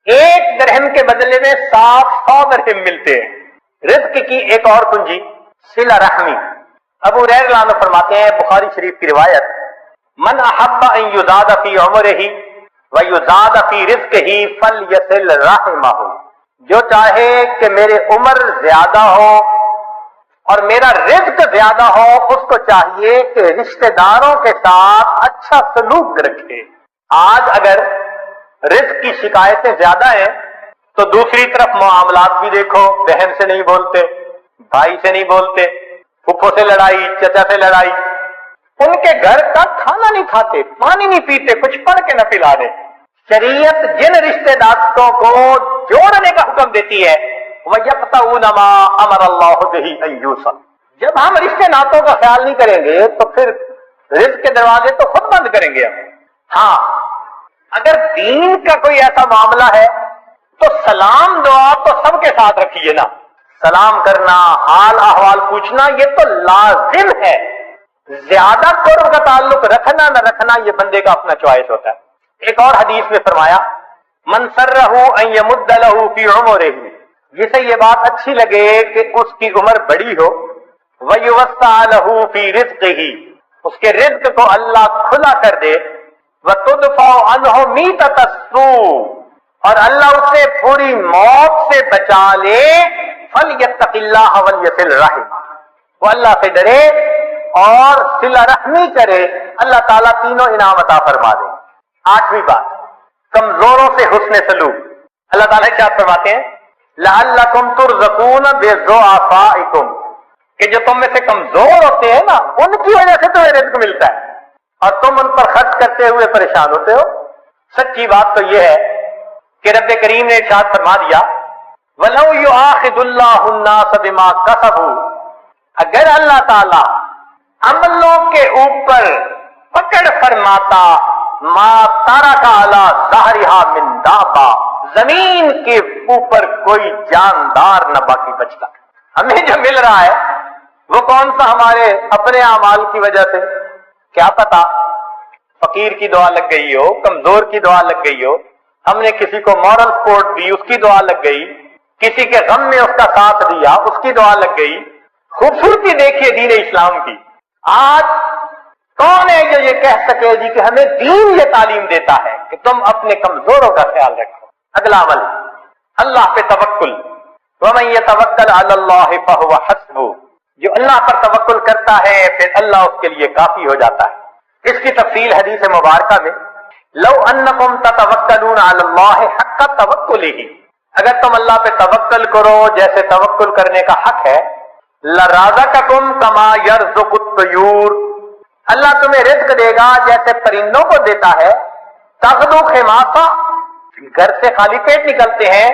ایک درہم کے بدلے میں 700 درہم ملتے ہیں۔ رزق کی ایک اور کنجی صلہ رحمی۔ ابو ہریرہ رضی اللہ عنہ فرماتے ہیں، بخاری شریف کی روایت، من احب ان یزاد فی عمرہ ویزاد فی رزقہ فلیصل رحمہ، جو چاہے کہ میرے عمر زیادہ ہو اور میرا رزق زیادہ ہو، اس کو چاہیے کہ رشتہ داروں کے ساتھ اچھا سلوک رکھے۔ آج اگر رزق کی شکایتیں زیادہ ہیں تو دوسری طرف معاملات بھی دیکھو، بہن سے نہیں بولتے، بھائی سے نہیں بولتے، پھپھو سے لڑائی، چچا سے لڑائی، ان کے گھر کا کھانا نہیں کھاتے، پانی نہیں پیتے، کچھ پڑھ کے نہ پلا دیں۔ شریعت جن رشتہ داروں کو جوڑنے کا حکم دیتی ہے وَيَقْطَعُونَ مَا أَمَرَ اللَّهُ بِهِ أَن يُوصَلَ، جب ہم رشتے ناتوں کا خیال نہیں کریں گے تو پھر رزق کے دروازے تو خود بند کریں گے ہم۔ ہاں اگر دین کا کوئی ایسا معاملہ ہے تو سلام دعا تو سب کے ساتھ رکھیے نا، سلام کرنا، حال احوال پوچھنا یہ تو لازم ہے۔ زیادہ قرب کا تعلق رکھنا نہ رکھنا یہ بندے کا اپنا چوائس ہوتا ہے۔ ایک اور حدیث میں فرمایا من سرہ ان یمد لہ فی عمرہ، جسے یہ بات اچھی لگے کہ اس کی عمر بڑی ہو، ویوسع لہ فی رزقہ، اس کے رزق کو اللہ کھلا کر دے، وتدفع عنہ میتۃ السوء، اور اللہ اسے بری موت سے بچا لے، فلیتق اللہ ولیصل رحمہ، وہ اللہ سے ڈرے اور صلہ رحمی کرے، اللہ تعالیٰ تینوں انعام عطا فرما دے۔ آٹھویں بات کمزوروں سے حسن سلوک۔ اللہ تعالیٰ کیا فرماتے ہیں لعلکم ترزقون بضعفائکم، کہ جو تم میں سے کمزور ہوتے ہیں نا ان کی وجہ سے تمہیں رزق ملتا ہے اور تم ان پر خرچ کرتے ہوئے پریشان ہوتے ہو۔ سچی بات تو یہ ہے کہ رب کریم نے ارشاد فرما دیا وَلَوْ يُؤَاخِذُ اللَّهُ النَّاسَ بِمَا كَسَبُوا، اگر اللہ تعالی عملوں کے اوپر پکڑ فرماتا ما ترک علی ظہرہا من دابہ، زمین کے اوپر کوئی جاندار نہ باقی بچتا۔ ہمیں جو مل رہا ہے وہ کون سا ہمارے اپنے اعمال کی وجہ سے؟ کیا پتا فقیر کی دعا لگ گئی ہو، کمزور کی دعا لگ گئی ہو، ہم نے کسی کو مورل سپورٹ دی اس کی دعا لگ گئی، کسی کے غم میں اس کا ساتھ دیا اس کی دعا لگ گئی۔ خوبصورتی دیکھیے دین اسلام کی۔ آج کون ہے جو یہ کہہ سکے جی کہ ہمیں دین یہ تعلیم دیتا ہے کہ تم اپنے کمزوروں کا خیال رکھو؟ اگلا عمل اللہ پہ توکل، وَمَن يَتَوَكَّلْ عَلَى اللَّهِ فَهُوَ حَسْبُهُ، جو اللہ پر توکل کرتا ہے پھر اللہ اس کے لیے کافی ہو جاتا ہے۔ اس کی تفصیل حدیث مبارکہ میں لو انکم تتوکلون علی اللہ حق توکلہ، اگر تم اللہ پہ توکل کرو جیسے توکل کرنے کا حق ہے، لرزقکم کما یرزق الطیور، اللہ تمہیں رزق دے گا جیسے پرندوں کو دیتا ہے، تغدو خماصا، گھر سے خالی پیٹ نکلتے ہیں،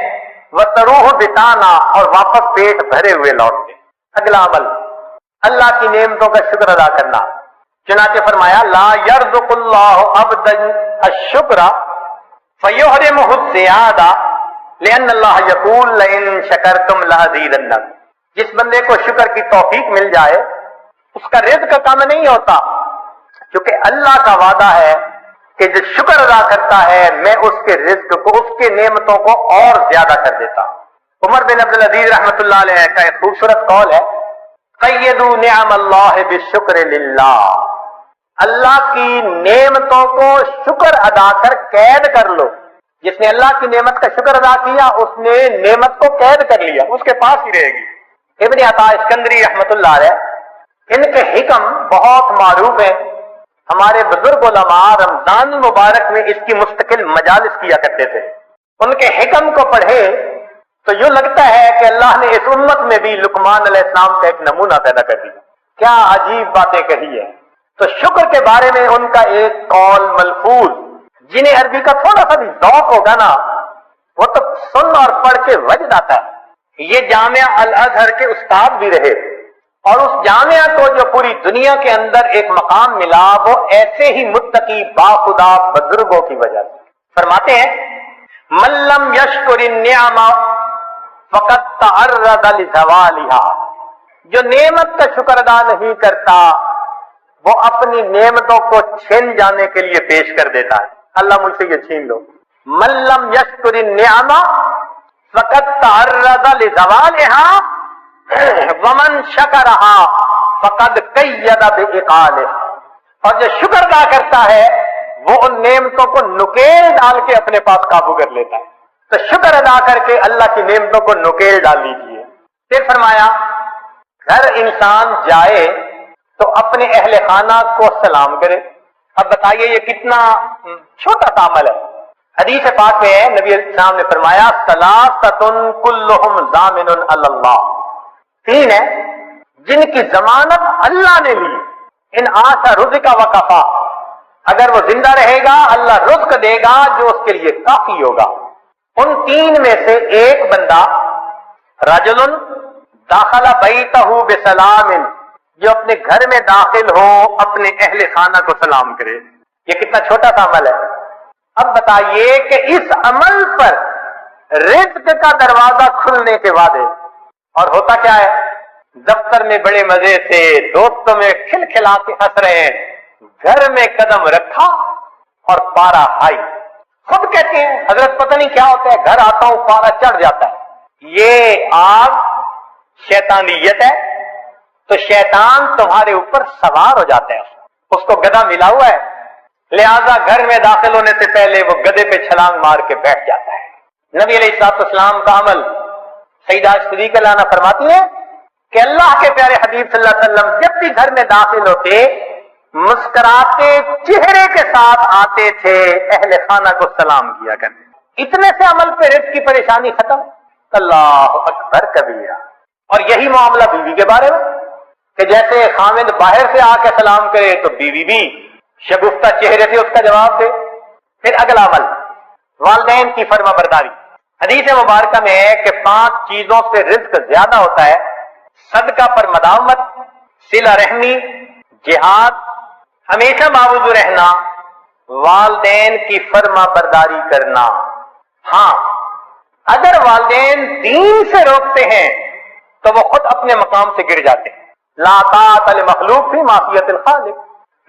وتروح بطانا، اور واپس پیٹ بھرے ہوئے لوٹتے۔ اگلا عمل اللہ کی نعمتوں کا شکر ادا کرنا۔ چنانچہ فرمایا لا یرزق اللہ عبدا الشکر فیحرمہ الزیادہ لأن اللہ یقول لئن شکرتم لأزیدنکم، جس بندے کو شکر کی توفیق مل جائے اس کا رزق کم نہیں ہوتا، کیونکہ اللہ کا وعدہ ہے کہ جو شکر ادا کرتا ہے میں اس کے رزق کو، اس کے نعمتوں کو اور زیادہ کر دیتا ہوں۔ عمر بن عبدالعزیز رحمۃ اللہ علیہ کا ایک خوبصورت قول ہے قیدوا نعم اللہ بالشکر للہ، اللہ کی نعمتوں کو شکر ادا کر قید کر لو۔ جس نے اللہ کی نعمت کا شکر ادا کیا اس نے نعمت کو قید کر لیا، اس کے پاس ہی رہے گی۔ ابن عطا اسکندری رحمت اللہ علیہ، ان کے حکم بہت معروف ہیں. ہمارے بزرگ علماء رمضان المبارک میں اس کی مستقل مجالس کیا کرتے تھے. ان کے حکم کو پڑھے تو یوں لگتا ہے کہ اللہ نے اس امت میں بھی لقمان علیہ السلام کا ایک نمونہ پیدا کر دیا. کیا عجیب باتیں کہی ہے. تو شکر کے بارے میں ان کا ایک قول ملفوظ، جنہیں عربی کا تھوڑا سا بھی ذوق ہوگا نا، وہ تو سن اور پڑھ کے وجد آتا ہے. یہ جامعہ الازہر کے استاد بھی رہے، اور اس جامعہ کو جو پوری دنیا کے اندر ایک مقام ملا وہ ایسے ہی متقی باخدا بزرگوں کی وجہ سے. فرماتے ہیں من لم یشکر النعم فقد تعرض لزوالها، جو نعمت کا شکر ادا نہیں کرتا وہ اپنی نعمتوں کو چھین جانے کے لیے پیش کر دیتا ہے. اللہ مجھ سے یہ چھین لو. من لم یشکر النعم فقد تعرض لزوالها ومن شکرها فقد قید بعقالہ، اور جو شکر ادا کرتا ہے وہ ان نعمتوں کو نکیل ڈال کے اپنے پاس قابو کر لیتا ہے. تو شکر ادا کر کے اللہ کی نعمتوں کو نکیل ڈال لیجیے. پھر فرمایا گھر انسان جائے تو اپنے اہل خانہ کو سلام کرے. اب بتائیے یہ کتنا چھوٹا سا عمل ہے. حدیث پاک میں نبی علیہ السلام نے فرمایا ثلاثۃ کلھم ضامن علی اللہ، تین ہے جن کی ضمانت اللہ نے لی. ان عاش رزق وکفا، اگر وہ زندہ رہے گا اللہ رزق دے گا جو اس کے لیے کافی ہوگا. ان تین میں سے ایک بندہ رجل داخل بیتہ بسلام، جو اپنے گھر میں داخل ہو اپنے اہل خانہ کو سلام کرے. یہ کتنا چھوٹا سا عمل ہے. اب بتائیے کہ اس عمل پر رزق کا دروازہ کھلنے کے وعدے، اور ہوتا کیا ہے؟ دفتر میں بڑے مزے سے دوستوں میں کھلکھلا کے ہنس رہے ہیں، گھر میں قدم رکھا اور پارا ہائی. خود کہتے ہیں حضرت پتہ نہیں کیا ہوتا ہے، گھر آتا ہوں پارا چڑھ جاتا ہے. یہ آگ شیطانیت ہے، تو شیطان تمہارے اوپر سوار ہو جاتا ہے. اس کو گدھا ملا ہوا ہے، لہذا گھر میں داخل ہونے سے پہلے وہ گدھے پہ چھلانگ مار کے بیٹھ جاتا ہے. نبی علیہ الصلوۃ والسلام کا عمل سیدہ صدیقہ لانا فرماتی ہے کہ اللہ کے پیارے حبیب صلی اللہ علیہ وسلم جب بھی گھر میں داخل ہوتے مسکراتے چہرے کے ساتھ آتے تھے، اہل خانہ کو سلام کیا کرتے. اتنے سے عمل پہ رزق کی پریشانی ختم. اللہ اکبر کبیرہ. اور یہی معاملہ بیوی کے بارے میں کہ جیسے خامد باہر سے آ کے سلام کرے تو بیوی بھی شگفتہ چہرے سے اس کا جواب دے. پھر اگلا عمل والدین کی فرما برداری. حدیث مبارکہ میں ہے کہ 5 چیزوں سے رزق زیادہ ہوتا ہے: صدقہ پر مداومت، صلہ رحمی، جہاد، ہمیشہ باوضو رہنا، والدین کی فرما برداری کرنا. ہاں اگر والدین دین سے روکتے ہیں تو وہ خود اپنے مقام سے گر جاتے ہیں. لا طاعۃ لمخلوق فی معصیۃ الخالق.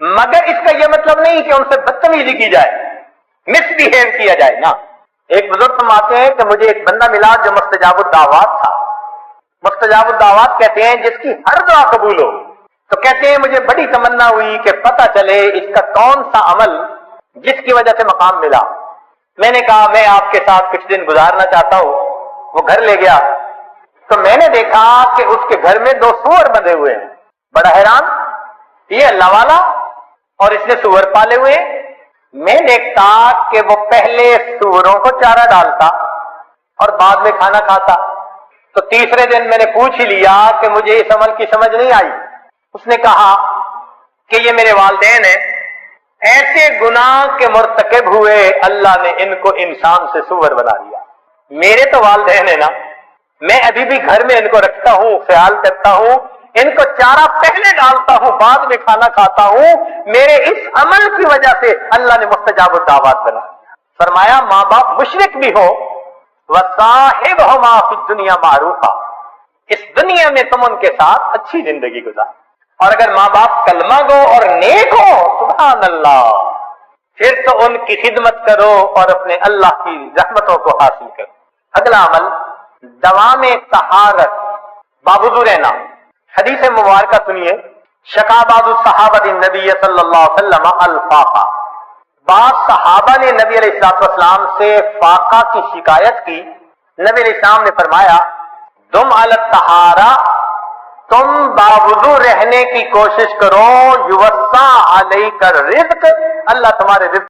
مگر اس کا یہ مطلب نہیں کہ ان سے بدتمیزی کی جائے، مس بیہیو کیا جائے نا. ایک بزرگ فرماتے ہیں کہ مجھے ایک بندہ ملا جو مستجاب الدعوات تھا. مستجاب الدعوات کہتے ہیں جس کی ہر دعا قبول ہو. تو کہتے ہیں مجھے بڑی تمنا ہوئی کہ پتہ چلے اس کا کون سا عمل جس کی وجہ سے مقام ملا. میں نے کہا میں آپ کے ساتھ کچھ دن گزارنا چاہتا ہوں. وہ گھر لے گیا تو میں نے دیکھا کہ اس کے گھر میں 2 سور بندھے ہوئے ہیں. بڑا حیران، یہ اللہ والا اور اس نے سور پالے ہوئے. میں دیکھتا کہ وہ پہلے سوروں کو چارہ ڈالتا اور بعد میں کھانا کھاتا. تو تیسرے دن میں نے پوچھ ہی لیا کہ مجھے اس عمل کی سمجھ نہیں آئی. اس نے کہا کہ یہ میرے والدین ہیں، ایسے گناہ کے مرتکب ہوئے اللہ نے ان کو انسان سے سور بنا دیا. میرے تو والدین ہیں نا، میں ابھی بھی گھر میں ان کو رکھتا ہوں، خیال کرتا ہوں، ان کو چارہ پہلے ڈالتا ہوں بعد میں کھانا کھاتا ہوں. میرے اس عمل کی وجہ سے اللہ نے مستجاب الدعوات بنا دیا. فرمایا ماں باپ مشرک بھی ہو وصاحبہما فی الدنیا معروفا، اس دنیا میں تم ان کے ساتھ اچھی زندگی گزار. اور اگر ماں باپ کلمہ گو اور نیک ہو سبحان اللہ، پھر تو ان کی خدمت کرو اور اپنے اللہ کی رحمتوں کو حاصل کرو. اگلا عمل دوام طہارت، باوضو رہنا. حدیث مبارکہ سنیے. شکا بعض الصحابہ النبی صلی اللہ علیہ وسلم الفاقہ. بعض صحابہ نے نبی علیہ السلام سے فاقہ کی شکایت کی. نبی علیہ السلام نے فرمایا دم علی الطہارہ تم باوضو رہنے کی کوشش کرو، یوسع علیک الرزق، اللہ تمہارے رزق